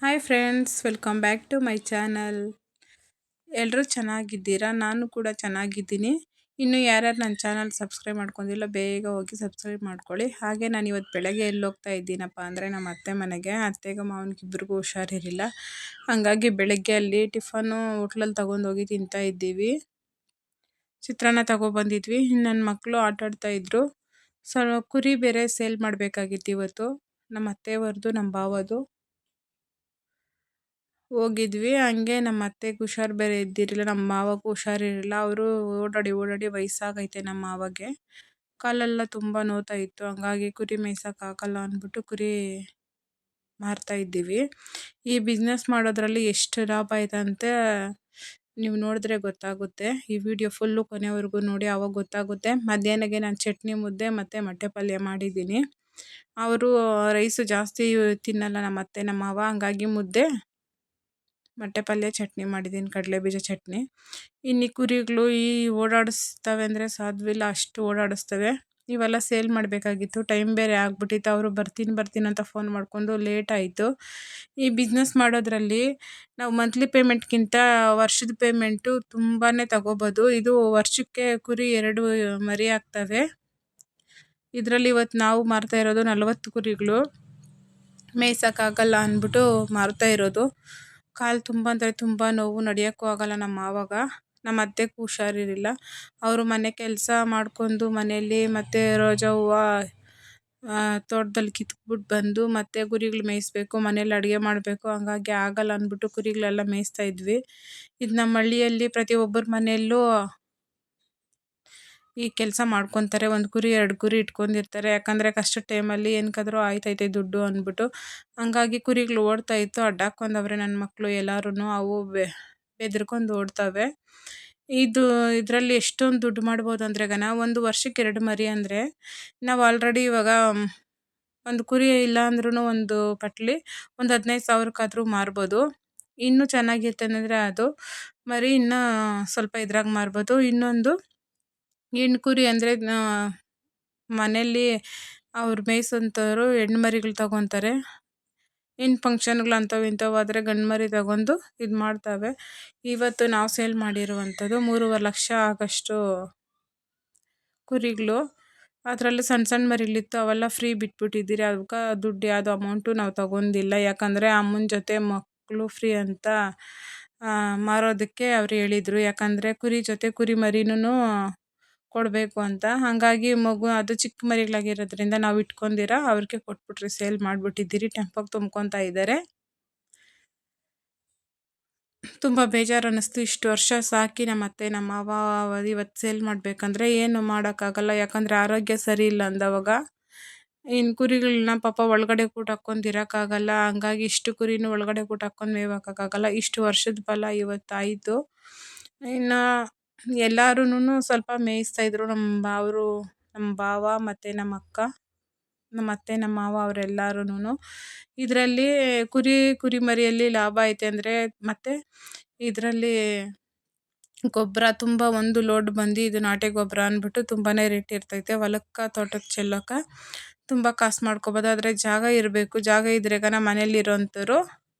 Hi friends, welcome back to my channel. ಎಲ್ಲರೂ ಚೆನ್ನಾಗಿದ್ದೀರಾ? ನಾನು ಕೂಡ ಚೆನ್ನಾಗಿದ್ದೀನಿ. ಇನ್ನು ಯಾರ್ಯಾರು ನನ್ನ ಚಾನಲ್ ಸಬ್ಸ್ಕ್ರೈಬ್ ಮಾಡ್ಕೊಂಡಿಲ್ಲ ಬೇಗ ಹೋಗಿ ಸಬ್ಸ್ಕ್ರೈಬ್ ಮಾಡ್ಕೊಳ್ಳಿ. ಹಾಗೆ ನಾನು ಇವತ್ತು ಬೆಳಗ್ಗೆ ಎಲ್ಲಿ ಹೋಗ್ತಾ ಇದ್ದೀನಪ್ಪ ಅಂದರೆ ನಮ್ಮ ಅತ್ತೆ ಮನೆಗೆ. ಅತ್ತೆಗೆ ಮಾವನಿಗೆ ಇಬ್ಬರಿಗೂ ಹುಷಾರಿರಲಿಲ್ಲ. ಹಾಗಾಗಿ ಬೆಳಗ್ಗೆ ಅಲ್ಲಿ ಟಿಫನ್ನು ಹೋಟ್ಲಲ್ಲಿ ತೊಗೊಂಡೋಗಿ ತಿಂತಾ ಇದ್ದೀವಿ. ಚಿತ್ರಾನ್ನ ತೊಗೊಬಂದಿದ್ವಿ. ನನ್ನ ಮಕ್ಕಳು ಆಟಾಡ್ತಾಯಿದ್ರು. ಕುರಿ ಬೇರೆ ಸೇಲ್ ಮಾಡಬೇಕಾಗಿತ್ತು ಇವತ್ತು. ನಮ್ಮ ಅತ್ತೆಯವ್ರದ್ದು ನಮ್ಮ ಭಾವದು ಹೋಗಿದ್ವಿ. ಹಂಗೆ ನಮ್ಮ ಅತ್ತೆಗೆ ಹುಷಾರು ಬೇರೆ ಇದ್ದಿರಲಿಲ್ಲ, ನಮ್ಮ ಮಾವಗೂ ಹುಷಾರಿರಲಿಲ್ಲ. ಅವರು ಓಡಾಡಿ ವಯಸ್ಸಾಗೈತೆ ನಮ್ಮ ಮಾವಗೆ. ಕಾಲೆಲ್ಲ ತುಂಬ ನೋವ್ತಾ ಇತ್ತು. ಹಂಗಾಗಿ ಕುರಿ ಮೇಯ್ಸೋಕ್ಕಾಗಲ್ಲ ಅಂದ್ಬಿಟ್ಟು ಕುರಿ ಮಾರ್ತಾ ಇದ್ದೀವಿ. ಈ ಬಿಸ್ನೆಸ್ ಮಾಡೋದ್ರಲ್ಲಿ ಎಷ್ಟು ಲಾಭ ಐತಂತೆ ನೀವು ನೋಡಿದ್ರೆ ಗೊತ್ತಾಗುತ್ತೆ. ಈ ವಿಡಿಯೋ ಫುಲ್ಲು ಕೊನೆವರೆಗೂ ನೋಡಿ, ಆವಾಗ ಗೊತ್ತಾಗುತ್ತೆ. ಮಧ್ಯಾಹ್ನಕ್ಕೆ ನಾನು ಚಟ್ನಿ ಮುದ್ದೆ ಮತ್ತು ಮೊಟ್ಟೆ ಪಲ್ಯ ಮಾಡಿದ್ದೀನಿ. ಅವರು ರೈಸು ಜಾಸ್ತಿ ತಿನ್ನಲ್ಲ ನಮ್ಮ ಅತ್ತೆ ನಮ್ಮ ಮಾವ. ಹಂಗಾಗಿ ಮುದ್ದೆ ಮೊಟ್ಟೆ ಪಲ್ಯ ಚಟ್ನಿ ಮಾಡಿದ್ದೀನಿ, ಕಡಲೆಬೀಜ ಚಟ್ನಿ. ಇನ್ನು ಕುರಿಗಳು ಓಡಾಡಿಸ್ತವೆ ಅಂದರೆ ಸಾಧ್ಯವಿಲ್ಲ, ಅಷ್ಟು ಓಡಾಡಿಸ್ತವೆ. ಇವೆಲ್ಲ ಸೇಲ್ ಮಾಡಬೇಕಾಗಿತ್ತು. ಟೈಮ್ ಬೇರೆ ಆಗ್ಬಿಟ್ಟಿತ್ತು. ಅವರು ಬರ್ತೀನಿ ಅಂತ ಫೋನ್ ಮಾಡ್ಕೊಂಡು ಲೇಟ್ ಆಯಿತು. ಈ ಬಿಸ್ನೆಸ್ ಮಾಡೋದ್ರಲ್ಲಿ ನಾವು ಮಂತ್ಲಿ ಪೇಮೆಂಟ್ಗಿಂತ ವರ್ಷದ ಪೇಮೆಂಟು ತುಂಬಾ ತಗೋಬೋದು. ಇದು ವರ್ಷಕ್ಕೆ ಕುರಿ 2 ಮರಿ ಆಗ್ತವೆ. ಇದರಲ್ಲಿ ಇವತ್ತು ನಾವು ಮಾರ್ತಾ ಇರೋದು 40 ಕುರಿಗಳು. ಮೇಯ್ಸೋಕ್ಕಾಗಲ್ಲ ಅಂದ್ಬಿಟ್ಟು ಮಾರ್ತಾ ಇರೋದು. ಕಾಲು ತುಂಬ ಅಂದರೆ ತುಂಬ ನೋವು, ನಡೆಯೋಕ್ಕೂ ಆಗಲ್ಲ ನಮ್ಮ ಮಾವಾಗ. ನಮ್ಮ ಅತ್ತೆಗೂ ಹುಷಾರಿರಲಿಲ್ಲ. ಅವರು ಮನೆ ಕೆಲಸ ಮಾಡ್ಕೊಂಡು ಮನೆಯಲ್ಲಿ ಮತ್ತು ರೋಜಾ ಹೂವು ತೋಟದಲ್ಲಿ ಕಿತ್ಬಿಟ್ಟು ಬಂದು ಮತ್ತೆ ಕುರಿಗಳು ಮೇಯಿಸ್ಬೇಕು, ಮನೇಲಿ ಅಡುಗೆ ಮಾಡಬೇಕು. ಹಂಗಾಗಿ ಆಗಲ್ಲ ಅಂದ್ಬಿಟ್ಟು ಕುರಿಗಳೆಲ್ಲ ಮೇಯಿಸ್ತಾ ಇದ್ವಿ. ಇದು ನಮ್ಮ ಹಳ್ಳಿಯಲ್ಲಿ ಪ್ರತಿಯೊಬ್ಬರ ಮನೆಯಲ್ಲೂ ಈ ಕೆಲಸ ಮಾಡ್ಕೊತಾರೆ. 1 ಕುರಿ 2 ಕುರಿ ಇಟ್ಕೊಂಡಿರ್ತಾರೆ. ಯಾಕಂದರೆ ಕಷ್ಟದ ಟೈಮಲ್ಲಿ ಏನಕ್ಕಾದ್ರೂ ಆಯ್ತೈತೆ ದುಡ್ಡು ಅಂದ್ಬಿಟ್ಟು. ಹಂಗಾಗಿ ಕುರಿಗಳು ಓಡ್ತಾ ಇತ್ತು. ಅಡ್ಡಾಕ್ಕೊಂಡವ್ರೆ ನನ್ನ ಮಕ್ಕಳು ಎಲ್ಲರೂ. ಅವು ಬೆದರ್ಕೊಂಡು ಓಡ್ತವೆ. ಇದರಲ್ಲಿ ಎಷ್ಟೊಂದು ದುಡ್ಡು ಮಾಡ್ಬೋದು ಅಂದರೆ ಒಂದು ವರ್ಷಕ್ಕೆ 2 ಮರಿ ಅಂದರೆ ನಾವು ಆಲ್ರೆಡಿ ಇವಾಗ ಒಂದು ಕುರಿ ಇಲ್ಲ ಅಂದ್ರೂ ಒಂದು ಪಟ್ಲಿ ಒಂದು 15,000ಕ್ಕಾದ್ರೂ ಮಾರ್ಬೋದು. ಇನ್ನೂ ಚೆನ್ನಾಗಿರುತ್ತೆ ಅಂದರೆ ಅದು ಮರಿ ಇನ್ನೂ ಸ್ವಲ್ಪ ಇದ್ರಾಗ ಮಾರ್ಬೋದು. ಇನ್ನೊಂದು ಹೆಣ್ಣು ಕುರಿ ಅಂದರೆ ಮನೆಯಲ್ಲಿ ಅವ್ರು ಮೇಯ್ಸೋಂಥವ್ರು ಹೆಣ್ಣು ಮರಿಗಳು ತಗೊತಾರೆ. ಇನ್ನು ಫಂಕ್ಷನ್ಗಳು ಅಂಥವು ಇಂಥವು ಆದರೆ ಗಂಡು ಮರಿ ತಗೊಂಡು ಇದು ಮಾಡ್ತವೆ. ಇವತ್ತು ನಾವು ಸೇಲ್ ಮಾಡಿರುವಂಥದ್ದು 3.5 ಲಕ್ಷ ಆಗೋಷ್ಟು ಕುರಿಗಳು. ಅದರಲ್ಲಿ ಸಣ್ಣ ಮರಿಗಳಿತ್ತು, ಅವೆಲ್ಲ ಫ್ರೀ ಬಿಟ್ಬಿಟ್ಟಿದ್ದೀರಿ. ಅದಕ್ಕೆ ದುಡ್ಡು ಯಾವುದು ಅಮೌಂಟು ನಾವು ತಗೊಂಡಿಲ್ಲ. ಯಾಕಂದರೆ ಅಮ್ಮನ ಜೊತೆ ಮಕ್ಕಳು ಫ್ರೀ ಅಂತ ಮಾರೋದಕ್ಕೆ ಅವ್ರು ಹೇಳಿದರು. ಯಾಕಂದರೆ ಕುರಿ ಜೊತೆ ಕುರಿ ಮರಿನೂ ಕೊಡಬೇಕು ಅಂತ. ಹಾಗಾಗಿ ಮಗು ಅದು ಚಿಕ್ಕ ಮರಿಗಳಾಗಿರೋದ್ರಿಂದ ನಾವು ಇಟ್ಕೊಂಡಿರ ಅವ್ರಿಗೆ ಕೊಟ್ಬಿಟ್ರಿ, ಸೇಲ್ ಮಾಡಿಬಿಟ್ಟಿದ್ದೀರಿ. ಟೆಂಪೋಗೆ ತುಂಬ್ಕೊತಾ ಇದ್ದಾರೆ. ತುಂಬ ಬೇಜಾರು ಅನ್ನಿಸ್ತು. ಇಷ್ಟು ವರ್ಷ ಸಾಕಿ ನಮ್ಮ ಅತ್ತೆ ನಮ್ಮ ಮಾವ ಇವತ್ತು ಸೇಲ್ ಮಾಡಬೇಕಂದ್ರೆ ಏನು ಮಾಡೋಕ್ಕಾಗಲ್ಲ. ಯಾಕಂದರೆ ಆರೋಗ್ಯ ಸರಿ ಇಲ್ಲ ಅಂದವಾಗ. ಇನ್ನು ಕುರಿಗಳನ್ನ ಪಾಪ ಒಳಗಡೆ ಕೂಟ ಹಾಕ್ಕೊಂಡಿರೋಕ್ಕಾಗಲ್ಲ. ಹಂಗಾಗಿ ಇಷ್ಟು ಕುರಿನೂ ಒಳಗಡೆ ಕೂಟ ಹಾಕ್ಕೊಂಡು ಮೇವಾಕೋಕ್ಕಾಗಲ್ಲ. ಇಷ್ಟು ವರ್ಷದ ಫಲ ಇವತ್ತಾಯಿತು. ಇನ್ನು ಎಲ್ಲರೂ ಸ್ವಲ್ಪ ಮೇಯಿಸ್ತಾಯಿದ್ರು. ನಮ್ಮ ಭಾವ ಮತ್ತು ನಮ್ಮ ಅಕ್ಕ, ನಮ್ಮ ಅತ್ತೆ ನಮ್ಮ ಮಾವ ಅವರೆಲ್ಲರೂ. ಇದರಲ್ಲಿ ಕುರಿ ಮರಿಯಲ್ಲಿ ಲಾಭ ಐತೆ ಅಂದರೆ ಮತ್ತು ಇದರಲ್ಲಿ ಗೊಬ್ಬರ ತುಂಬ ಒಂದು ಲೋಡ್ ಬಂದು ಇದು ನಾಟಿ ಗೊಬ್ಬರ ಅಂದ್ಬಿಟ್ಟು ತುಂಬಾ ರೇಟ್ ಇರ್ತೈತೆ. ಹೊಲಕ್ಕೆ ತೋಟಕ್ಕೆ ಚೆಲ್ಲೋಕೆ ತುಂಬ ಕಾಸು ಮಾಡ್ಕೊಬೋದು. ಆದರೆ ಜಾಗ ಇರಬೇಕು. ಜಾಗ ಇದ್ರೆಗನ ಮನೇಲಿರೋಂಥವ್ರು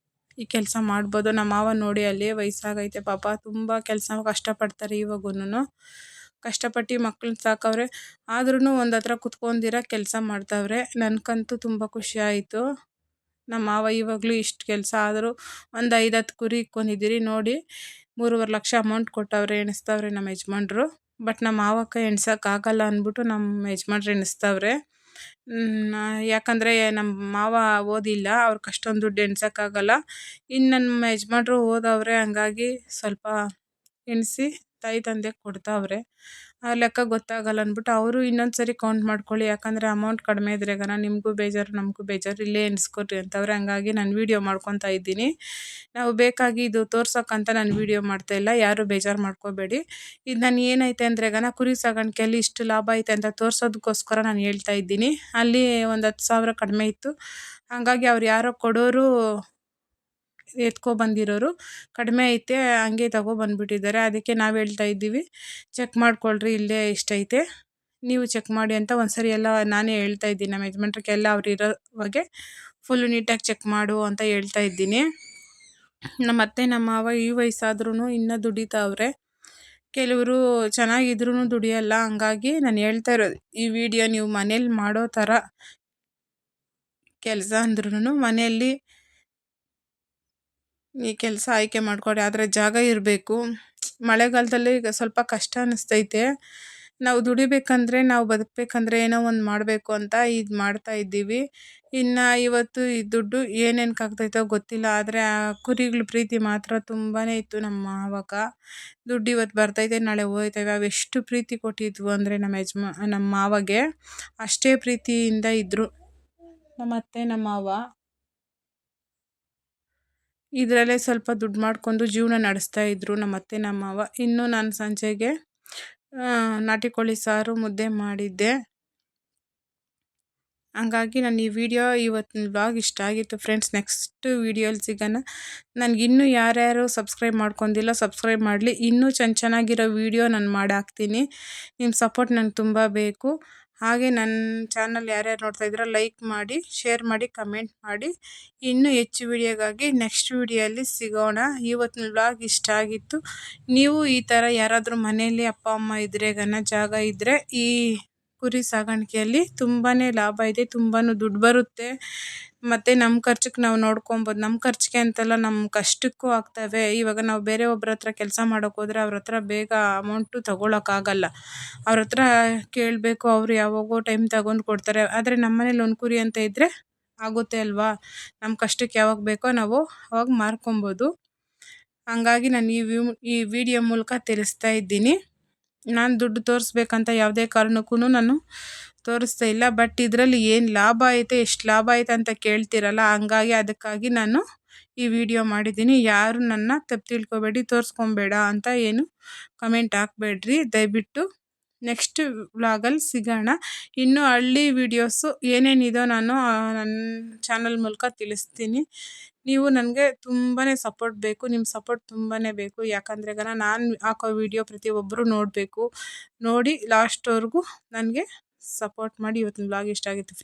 ಈ ಕೆಲಸ ಮಾಡ್ಬೋದು. ನಮ್ಮ ಮಾವ ನೋಡಿ ಅಲ್ಲಿ ವಯಸ್ಸಾಗೈತೆ ಪಾಪ, ತುಂಬ ಕೆಲಸ ಕಷ್ಟಪಡ್ತಾರೆ ಇವಾಗೂ. ಕಷ್ಟಪಟ್ಟು ಮಕ್ಕಳನ್ನ ಸಾಕವ್ರೆ. ಆದ್ರೂ ಒಂದು ಹತ್ರ ಕುತ್ಕೊಂಡಿರ ಕೆಲಸ ಮಾಡ್ತಾವ್ರೆ. ನನಗಂತೂ ತುಂಬ ಖುಷಿ ಆಯಿತು. ನಮ್ಮ ಮಾವ ಇವಾಗಲೂ ಇಷ್ಟು ಕೆಲಸ ಆದರೂ ಒಂದು 5-10 ಕುರಿ ಇಕ್ಕೊಂಡಿದ್ದೀರಿ ನೋಡಿ. 3.5 ಲಕ್ಷ ಅಮೌಂಟ್ ಕೊಟ್ಟವ್ರೆ, ಎಣಿಸ್ತವ್ರೆ ನಮ್ಮ ಯಜಮಾನ್ರು. ಬಟ್ ನಮ್ಮ ಮಾವಕ್ಕೆ ಎಣ್ಸೋಕ್ಕಾಗಲ್ಲ ಅಂದ್ಬಿಟ್ಟು ನಮ್ಮ ಯಜಮಾನ್ರು ಎಣಿಸ್ತವ್ರೆ. ಯಾಕಂದರೆ ನಮ್ಮ ಮಾವ ಓದಿಲ್ಲ, ಅವ್ರಿಗೆ ಅಷ್ಟೊಂದು ದುಡ್ಡು ಎಣ್ಸೋಕ್ಕಾಗಲ್ಲ. ಇನ್ನು ನಮ್ಮ ಯಜಮಾನ್ರು ಓದವ್ರೆ. ಹಂಗಾಗಿ ಸ್ವಲ್ಪ ಎಣಿಸಿ ತಾಯಿ ತಂದೆಗೆ ಕೊಡ್ತಾವ್ರೆ. ಆ ಲೆಕ್ಕ ಗೊತ್ತಾಗಲ್ಲ ಅಂದ್ಬಿಟ್ಟು ಅವರು ಇನ್ನೊಂದು ಸರಿ ಕೌಂಟ್ ಮಾಡ್ಕೊಳ್ಳಿ, ಯಾಕಂದರೆ ಅಮೌಂಟ್ ಕಡಿಮೆ ಇದ್ರೆಗನ ನಿಮಗೂ ಬೇಜಾರು ನಮಗೂ ಬೇಜಾರು, ಇಲ್ಲೇ ಎಣಿಸ್ಕೊಡ್ರಿ ಅಂತವ್ರೆ. ಹಂಗಾಗಿ ನಾನು ವೀಡಿಯೋ ಮಾಡ್ಕೊತಾ ಇದ್ದೀನಿ. ನಾವು ಬೇಕಾಗಿ ಇದು ತೋರ್ಸೋಕ್ಕಂತ ನಾನು ವೀಡಿಯೋ ಮಾಡ್ತಾಯಿಲ್ಲ, ಯಾರು ಬೇಜಾರು ಮಾಡ್ಕೋಬೇಡಿ. ಇದು ನಾನು ಏನೈತೆ ಅಂದ್ರೆಗನ ಕುರಿ ಸಾಗಾಣಿಕೆಯಲ್ಲಿ ಇಷ್ಟು ಲಾಭ ಐತೆ ಅಂತ ತೋರ್ಸೋದಕ್ಕೋಸ್ಕರ ನಾನು ಹೇಳ್ತಾ ಇದ್ದೀನಿ. ಅಲ್ಲಿ ಒಂದು 10,000 ಕಡಿಮೆ ಇತ್ತು. ಹಾಗಾಗಿ ಅವ್ರು ಯಾರೋ ಕೊಡೋರು ಎತ್ಕೊಬಂದಿರೋರು ಕಡಿಮೆ ಐತೆ ಹಂಗೆ ತಗೊಬಂದ್ಬಿಟ್ಟಿದ್ದಾರೆ. ಅದಕ್ಕೆ ನಾವು ಹೇಳ್ತಾ ಇದ್ದೀವಿ, ಚೆಕ್ ಮಾಡ್ಕೊಳ್ರಿ, ಇಲ್ಲೇ ಇಷ್ಟೈತೆ ನೀವು ಚೆಕ್ ಮಾಡಿ ಅಂತ ಒಂದ್ಸರಿ ಎಲ್ಲ ನಾನೇ ಹೇಳ್ತಾ ಇದ್ದೀನಿ ನಮ್ಮ ಯಜಮಾನ್ರಿಗೆಲ್ಲ. ಅವ್ರು ಇರೋವಾಗೆ ಫುಲ್ಲು ನೀಟಾಗಿ ಚೆಕ್ ಮಾಡು ಅಂತ ಹೇಳ್ತಾ ಇದ್ದೀನಿ. ನಮ್ಮ ಅತ್ತೆ ನಮ್ಮ ಮಾವ ಈ ವಯಸ್ಸಾದ್ರೂ ಇನ್ನೂ ದುಡಿತಾವ್ರೆ. ಕೆಲವರು ಚೆನ್ನಾಗಿದ್ರೂ ದುಡಿಯಲ್ಲ. ಹಂಗಾಗಿ ನಾನು ಹೇಳ್ತಾ ಇರೋದು, ಈ ವಿಡಿಯೋ ನೀವು ಮನೇಲಿ ಮಾಡೋ ಥರ ಕೆಲಸ ಅಂದ್ರೂ ಮನೆಯಲ್ಲಿ ಈ ಕೆಲಸ ಆಯ್ಕೆ ಮಾಡ್ಕೊಡಿ. ಆದರೆ ಜಾಗ ಇರಬೇಕು. ಮಳೆಗಾಲದಲ್ಲಿ ಈಗ ಸ್ವಲ್ಪ ಕಷ್ಟ ಅನ್ನಿಸ್ತೈತೆ. ನಾವು ದುಡಿಬೇಕಂದ್ರೆ, ನಾವು ಬದುಕಬೇಕಂದ್ರೆ ಏನೋ ಒಂದು ಮಾಡಬೇಕು ಅಂತ ಇದು ಮಾಡ್ತಾ ಇದ್ದೀವಿ. ಇನ್ನು ಇವತ್ತು ಈ ದುಡ್ಡು ಏನೇನಕ್ಕಾಗ್ತೈತೋ ಗೊತ್ತಿಲ್ಲ. ಆದರೆ ಆ ಕುರಿಗಳ ಪ್ರೀತಿ ಮಾತ್ರ ತುಂಬಾ ಇತ್ತು ನಮ್ಮ ಮಾವಾಗ. ದುಡ್ಡು ಇವತ್ತು ಬರ್ತೈತೆ, ನಾಳೆ ಹೋಯ್ತವೆ. ಅವೆಷ್ಟು ಪ್ರೀತಿ ಕೊಟ್ಟಿದ್ವು ಅಂದರೆ ನಮ್ಮ ಮಾವಗೆ ಅಷ್ಟೇ ಪ್ರೀತಿಯಿಂದ ಇದ್ದರು ನಮ್ಮ ಅತ್ತೆ ನಮ್ಮ ಮಾವ. ಇದರಲ್ಲೇ ಸ್ವಲ್ಪ ದುಡ್ಡು ಮಾಡ್ಕೊಂಡು ಜೀವನ ನಡೆಸ್ತಾ ಇದ್ರು ನಮ್ಮ ಅತ್ತೆ ನಮ್ಮ ಮಾವ. ಇನ್ನು ನಾನು ಸಂಜೆಗೆ ನಾಟಿ ಕೋಳಿ ಸಾರು ಮುದ್ದೆ ಮಾಡಿದ್ದೆ. ಹಂಗಾಗಿ ನಾನು ಈ ವಿಡಿಯೋ ಇವತ್ತಿನ ವ್ಲಾಗ್ ಇಷ್ಟ ಆಗಿತ್ತು ಫ್ರೆಂಡ್ಸ್. ನೆಕ್ಸ್ಟ್ ವಿಡಿಯೋಲಿ ಸಿಗೋಣ. ನನಗಿನ್ನೂ ಯಾರ್ಯಾರು ಸಬ್ಸ್ಕ್ರೈಬ್ ಮಾಡ್ಕೊಂಡಿಲ್ಲ ಸಬ್ಸ್ಕ್ರೈಬ್ ಮಾಡಲಿ. ಇನ್ನೂ ಚೆನ್ನಾಗಿರೋ ವಿಡಿಯೋ ನಾನು ಮಾಡಾಕ್ತೀನಿ. ನಿಮ್ಮ ಸಪೋರ್ಟ್ ನಂಗೆ ತುಂಬ ಬೇಕು. ಹಾಗೆ ನನ್ನ ಚಾನಲ್ ಯಾರ್ಯಾರು ನೋಡ್ತಾ ಇದ್ದೀರಾ ಲೈಕ್ ಮಾಡಿ, ಶೇರ್ ಮಾಡಿ, ಕಮೆಂಟ್ ಮಾಡಿ. ಇನ್ನೂ ಹೆಚ್ಚು ವಿಡಿಯೋಗಾಗಿ ನೆಕ್ಸ್ಟ್ ವಿಡಿಯೋಲಿ ಸಿಗೋಣ. ಇವತ್ತಿನ ವ್ಲಾಗ್ ಇಷ್ಟ ಆಗಿತ್ತು. ನೀವು ಈ ಥರ ಯಾರಾದರೂ ಮನೆಯಲ್ಲಿ ಅಪ್ಪ ಅಮ್ಮ ಇದ್ದರೆ ಜಾಗ ಇದ್ದರೆ ಈ ಕುರಿ ಸಾಗಾಣಿಕೆಯಲ್ಲಿ ತುಂಬಾ ಲಾಭ ಇದೆ, ತುಂಬಾ ದುಡ್ಡು ಬರುತ್ತೆ. ಮತ್ತು ನಮ್ಮ ಖರ್ಚಿಗೆ ನಾವು ನೋಡ್ಕೊಬೋದು. ನಮ್ಮ ಖರ್ಚಿಗೆ ಅಂತಲ್ಲ, ನಮ್ಮ ಕಷ್ಟಕ್ಕೂ ಆಗ್ತವೆ. ಇವಾಗ ನಾವು ಬೇರೆ ಒಬ್ಬರ ಹತ್ರ ಕೆಲಸ ಮಾಡೋಕೆ ಹೋದರೆ ಅವ್ರ ಹತ್ರ ಬೇಗ ಅಮೌಂಟು ತೊಗೊಳಕ್ಕಾಗಲ್ಲ. ಅವ್ರ ಹತ್ರ ಕೇಳಬೇಕು, ಅವರು ಯಾವಾಗೋ ಟೈಮ್ ತಗೊಂಡು ಕೊಡ್ತಾರೆ. ಆದರೆ ನಮ್ಮ ಮನೇಲಿ ಒಂದು ಕುರಿ ಅಂತ ಇದ್ದರೆ ಆಗುತ್ತೆ ಅಲ್ವಾ. ನಮ್ಮ ಕಷ್ಟಕ್ಕೆ ಯಾವಾಗ ಬೇಕೋ ನಾವು ಅವಾಗ ಮಾರ್ಕೊಬೋದು. ಹಂಗಾಗಿ ನಾನು ಈ ವಿಡಿಯೋ ಮೂಲಕ ತಿಳಿಸ್ತಾ ಇದ್ದೀನಿ. ನಾನು ದುಡ್ಡು ತೋರಿಸ್ಬೇಕಂತ ಯಾವುದೇ ಕಾರಣಕ್ಕೂ ನಾನು ತೋರಿಸ್ತಾ ಇಲ್ಲ. ಬಟ್ ಇದರಲ್ಲಿ ಏನು ಲಾಭ ಐತೆ, ಎಷ್ಟು ಲಾಭ ಐತೆ ಅಂತ ಕೇಳ್ತಿರಲ್ಲ, ಹಂಗಾಗಿ ಅದಕ್ಕಾಗಿ ನಾನು ಈ ವಿಡಿಯೋ ಮಾಡಿದ್ದೀನಿ. ಯಾರು ನನ್ನ ತಪ್ಪು ತಿಳ್ಕೊಬೇಡಿ, ತೋರಿಸ್ಕೊಬೇಡ ಅಂತ ಏನು ಕಮೆಂಟ್ ಹಾಕಬೇಡ್ರಿ ದಯವಿಟ್ಟು. ನೆಕ್ಸ್ಟ್ ವ್ಲಾಗಲ್ಲಿ ಸಿಗೋಣ. ಇನ್ನೂ ಹಳ್ಳಿ ವೀಡಿಯೋಸು ಏನೇನಿದೋ ನಾನು ನನ್ನ ಚಾನಲ್ ಮೂಲಕ ತಿಳಿಸ್ತೀನಿ. ನೀವು ನನಗೆ ತುಂಬಾ ಸಪೋರ್ಟ್ ಬೇಕು. ನಿಮ್ಮ ಸಪೋರ್ಟ್ ತುಂಬಾ ಬೇಕು. ಯಾಕಂದರೆ ನಾನು ಹಾಕೋ ವಿಡಿಯೋ ಪ್ರತಿಯೊಬ್ಬರು ನೋಡಬೇಕು. ನೋಡಿ ಲಾಸ್ಟ್ವರೆಗೂ ನನಗೆ ಸಪೋರ್ಟ್ ಮಾಡಿ. ಇವತ್ತಿನ ವ್ಲಾಗ್ ಇಷ್ಟ ಆಗಿತ್ತು ಫ್ರೆಂಡ್ಸ್.